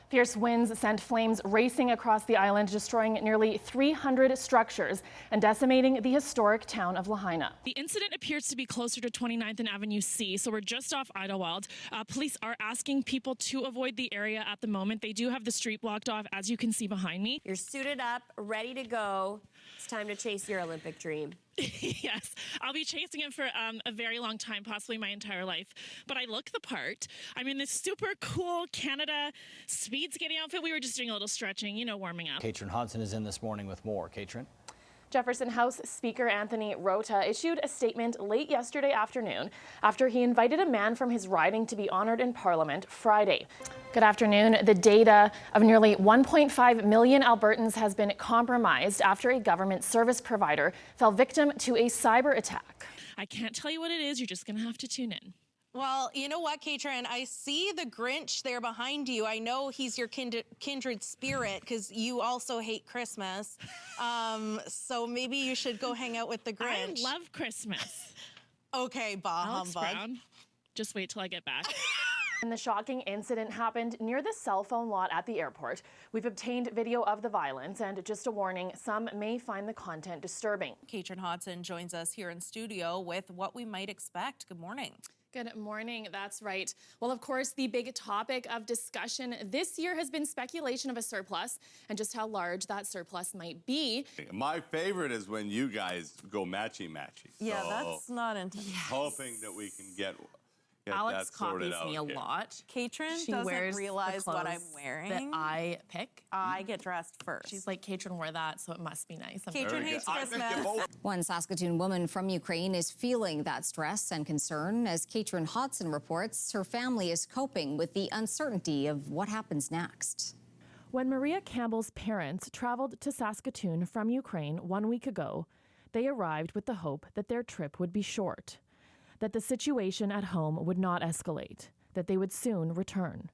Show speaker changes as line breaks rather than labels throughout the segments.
Fierce winds sent flames racing across the island, destroying nearly 300 structures and decimating the historic town of Lahaina.
The incident appears to be closer to 29th and Avenue C, so we're just off Idlewild. Police are asking people to avoid the area at the moment. They do have the street blocked off, as you can see behind me.
You're suited up, ready to go. It's time to chase your Olympic dream.
Yes, I'll be chasing it for a very long time, possibly my entire life. But I look the part. I'm in this super cool Canada speed skating outfit. We were just doing a little stretching, you know, warming up.
Caitrin Hodson is in this morning with more. Caitrin?
Jefferson House Speaker Anthony Rota issued a statement late yesterday afternoon after he invited a man from his riding to be honored in Parliament Friday. Good afternoon. The data of nearly 1.5 million Albertans has been compromised after a government service provider fell victim to a cyber attack.
I can't tell you what it is. You're just going to have to tune in.
Well, you know what, Caitrin? I see the Grinch there behind you. I know he's your kindred spirit because you also hate Christmas. So maybe you should go hang out with the Grinch.
I love Christmas.
Okay, bah
Alex
humbug.
Brown, just wait till I get back.
And the shocking incident happened near the cell phone lot at the airport. We've obtained video of the violence, and just a warning, some may find the content disturbing.
Caitrin Hodson joins us here in studio with what we might expect. Good morning.
Good morning. That's right. Well, of course, the big topic of discussion this year has been speculation of a surplus and just how large that surplus might be.
My favorite is when you guys go matchy-matchy.
Yeah,
so
that's not intentional.
hoping that we can get
Alex
that sorted
copies me a
out here.
lot.
Caitrin
She
doesn't
wears
realize
the
what I'm
clothes
wearing.
that I pick.
I get dressed first.
She's like, Caitrin wore that, so it must be nice.
Caitrin hates Christmas.
One Saskatoon woman from Ukraine is feeling that stress and concern. As Caitrin Hodson reports, her family is coping with the uncertainty of what happens next.
When Maria Campbell's parents traveled to Saskatoon from Ukraine 1 week ago, they arrived with the hope that their trip would be short, that the situation at home would not escalate, that they would soon return.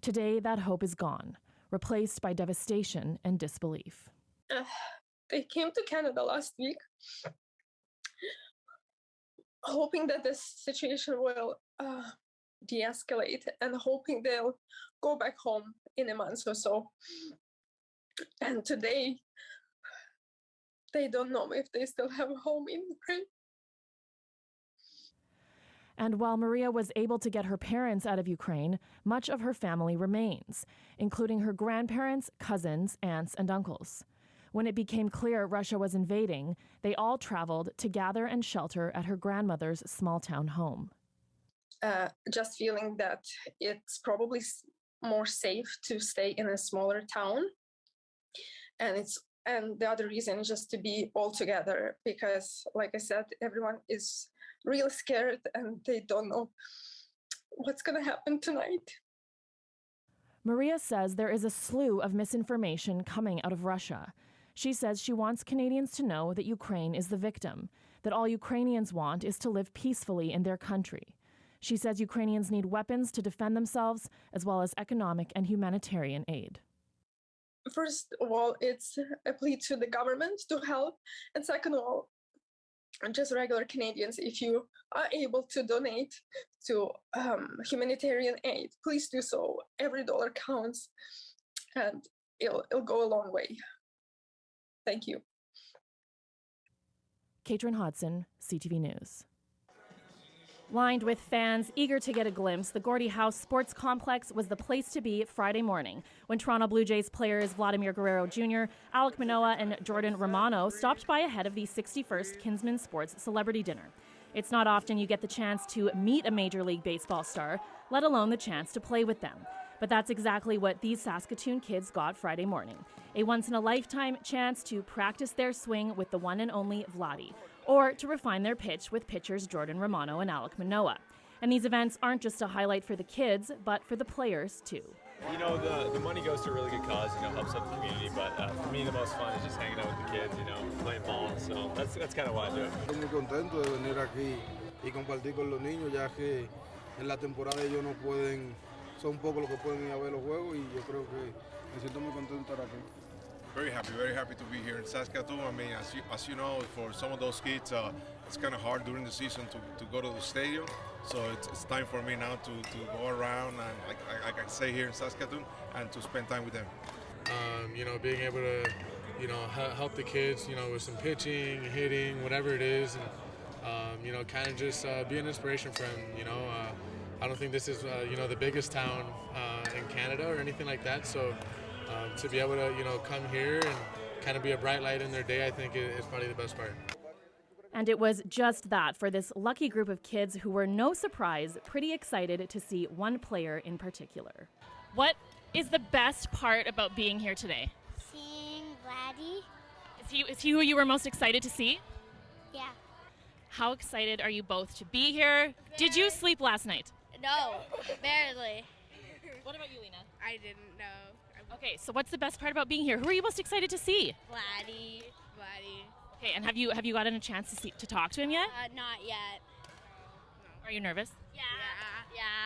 Today, that hope is gone, replaced by devastation and disbelief.
They came to Canada last week, hoping that this situation will de-escalate and hoping they'll go back home in a month or so. And today, they don't know if they still have a home in Ukraine.
And while Maria was able to get her parents out of Ukraine, much of her family remains, including her grandparents, cousins, aunts, and uncles. When it became clear Russia was invading, they all traveled to gather and shelter at her grandmother's small-town home.
Just feeling that it's probably more safe to stay in a smaller town. And the other reason is just to be all together because, like I said, everyone is real scared and they don't know what's going to happen tonight.
Maria says there is a slew of misinformation coming out of Russia. She says she wants Canadians to know that Ukraine is the victim, that all Ukrainians want is to live peacefully in their country. She says Ukrainians need weapons to defend themselves, as well as economic and humanitarian aid.
First of all, it's a plea to the government to help. And second of all, just regular Canadians, if you are able to donate to humanitarian aid, please do so. Every dollar counts and it'll go a long way. Thank you.
Caitrin Hodson, CTV News. Lined with fans eager to get a glimpse, the Gordie House Sports Complex was the place to be Friday morning when Toronto Blue Jays players Vladimir Guerrero Jr., Alek Manoah, and Jordan Romano stopped by ahead of the 61st Kinsman Sports Celebrity Dinner. It's not often you get the chance to meet a Major League Baseball star, let alone the chance to play with them. But that's exactly what these Saskatoon kids got Friday morning. A once-in-a-lifetime chance to practice their swing with the one and only Vladdy, or to refine their pitch with pitchers Jordan Romano and Alek Manoah. And these events aren't just a highlight for the kids, but for the players too.
You know, the money goes to a really good cause, helps out the community, but for me the most fun is just hanging out with the kids, playing ball, so that's kind of why I do it.
Estoy muy contento de venir aquí y compartir con los niños, ya que en la temporada ellos no pueden, son pocos los que pueden ir a ver los juegos y yo creo que me siento muy contento de estar aquí.
Very happy to be here in Saskatoon. I mean, as you know, for some of those kids, it's kind of hard during the season to go to the stadium. So it's time for me now to go around and I can stay here in Saskatoon and to spend time with them.
You know, being able to, you know, help the kids, you know, with some pitching, hitting, whatever it is, and you know, kind of just be an inspiration for them. You know, I don't think this is, you know, the biggest town in Canada or anything like that. So to be able to, you know, come here and kind of be a bright light in their day, I think is probably the best part.
And it was just that for this lucky group of kids who were, no surprise, pretty excited to see one player in particular.
What is the best part about being here today?
Seeing Vladdy.
Is he who you were most excited to see?
Yeah.
How excited are you both to be here? Did you sleep last night?
No, barely.
What about you, Lena?
I didn't know.
Okay, so what's the best part about being here? Who are you most excited to see?
Vladdy.
Okay, and have you gotten a chance to talk to him yet?
Not yet.
Are you nervous?
Yeah,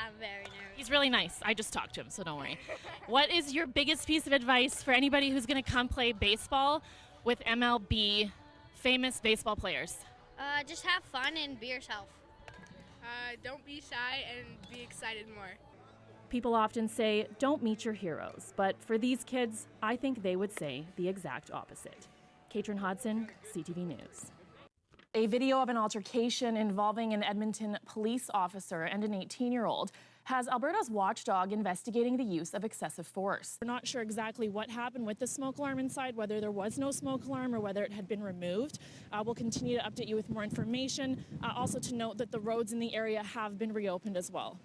I'm very nervous.
He's really nice. I just talked to him, so don't worry. What is your biggest piece of advice for anybody who's going to come play baseball with MLB famous baseball players?
Just have fun and be yourself.
Don't be shy and be excited more.
People often say, don't meet your heroes. But for these kids, I think they would say the exact opposite. Caitrin Hodson, CTV News. A video of an altercation involving an Edmonton police officer and an 18-year-old has Alberta's watchdog investigating the use of excessive force.
We're not sure exactly what happened with the smoke alarm inside, whether there was no smoke alarm or whether it had been removed. We'll continue to update you with more information. Also to note that the roads in the area have been reopened as well.